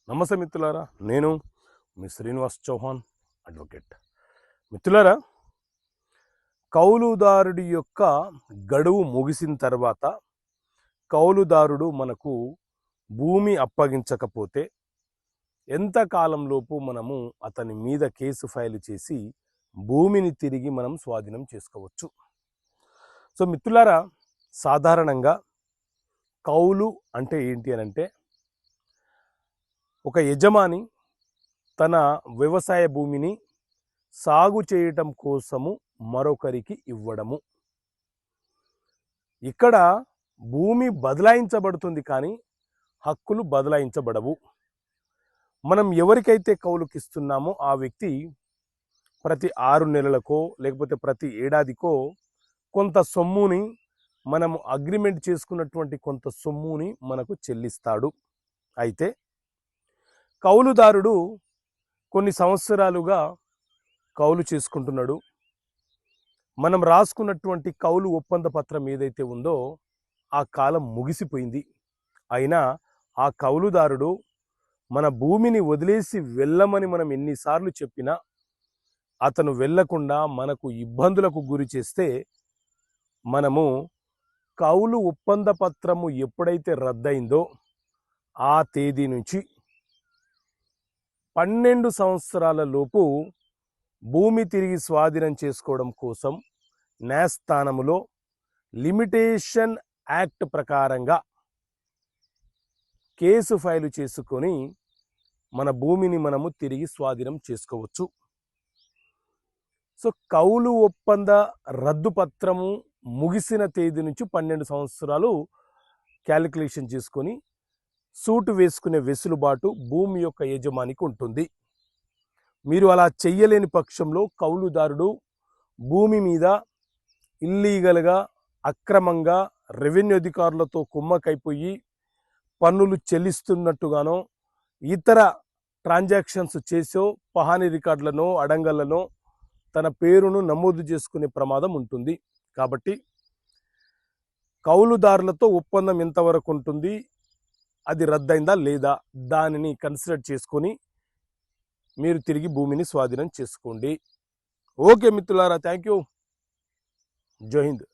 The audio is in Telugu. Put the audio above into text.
నమస్తే మిత్రులారా, నేను మీ శ్రీనివాస్ చౌహాన్ అడ్వకేట్. మిత్రులారా, కౌలుదారుడి యొక్క గడువు ముగిసిన తర్వాత కౌలుదారుడు మనకు భూమి అప్పగించకపోతే ఎంత కాలంలోపు మనము అతని మీద కేసు ఫైల్ చేసి భూమిని తిరిగి మనం స్వాధీనం చేసుకోవచ్చు. సో మిత్రులారా, సాధారణంగా కౌలు అంటే ఏంటి అని అంటే, ఒక యజమాని తన వ్యవసాయ భూమిని సాగు చేయటం కోసము మరొకరికి ఇవ్వడము. ఇక్కడ భూమి బదలాయించబడుతుంది కానీ హక్కులు బదలాయించబడవు. మనం ఎవరికైతే కౌలుకిస్తున్నామో ఆ వ్యక్తి ప్రతి 6 నెలలకో లేకపోతే ప్రతి ఏడాదికో కొంత సొమ్ముని, మనము అగ్రిమెంట్ చేసుకున్నటువంటి కొంత సొమ్ముని మనకు చెల్లిస్తాడు. అయితే కౌలుదారుడు కొన్ని సంవత్సరాలుగా కౌలు చేసుకుంటున్నాడు. మనం రాసుకున్నటువంటి కౌలు ఒప్పంద పత్రం ఏదైతే ఉందో ఆ కాలం ముగిసిపోయింది. అయినా ఆ కౌలుదారుడు మన భూమిని వదిలేసి వెళ్ళమని మనం ఎన్నిసార్లు చెప్పినా అతను వెళ్ళకుండా మనకు ఇబ్బందులకు గురి చేస్తే, మనము కౌలు ఒప్పంద పత్రము ఎప్పుడైతే రద్దయిందో ఆ తేదీ నుంచి 12 సంవత్సరాల లోపు భూమి తిరిగి స్వాధీనం చేసుకోవడం కోసం న్యాయస్థానములో లిమిటేషన్ యాక్ట్ ప్రకారంగా కేసు ఫైలు చేసుకొని మన భూమిని మనము తిరిగి స్వాధీనం చేసుకోవచ్చు. సో కౌలు ఒప్పంద రద్దు పత్రము ముగిసిన తేదీ నుంచి 12 సంవత్సరాలు క్యాలిక్యులేషన్ చేసుకొని సూటు వేసుకునే వెసులుబాటు భూమి యొక్క యజమానికి ఉంటుంది. మీరు అలా చెయ్యలేని పక్షంలో కౌలుదారుడు భూమి మీద ఇల్లీగల్గా, అక్రమంగా రెవెన్యూ అధికారులతో కుమ్మకైపోయి పన్నులు చెల్లిస్తున్నట్టుగానో ఇతర ట్రాన్సాక్షన్స్ చేసో పహానీ రికార్డులను, అడంగళ్లను తన పేరును నమోదు చేసుకునే ప్రమాదం ఉంటుంది. కాబట్టి కౌలుదారులతో ఒప్పందం ఎంతవరకు ఉంటుంది, అది రద్దయిందా లేదా, దానిని కన్సిడర్ చేసుకొని మీరు తిరిగి భూమిని స్వాధీనం చేసుకోండి. ఓకే మిత్రులారా, థ్యాంక్ యూ. జై హింద్.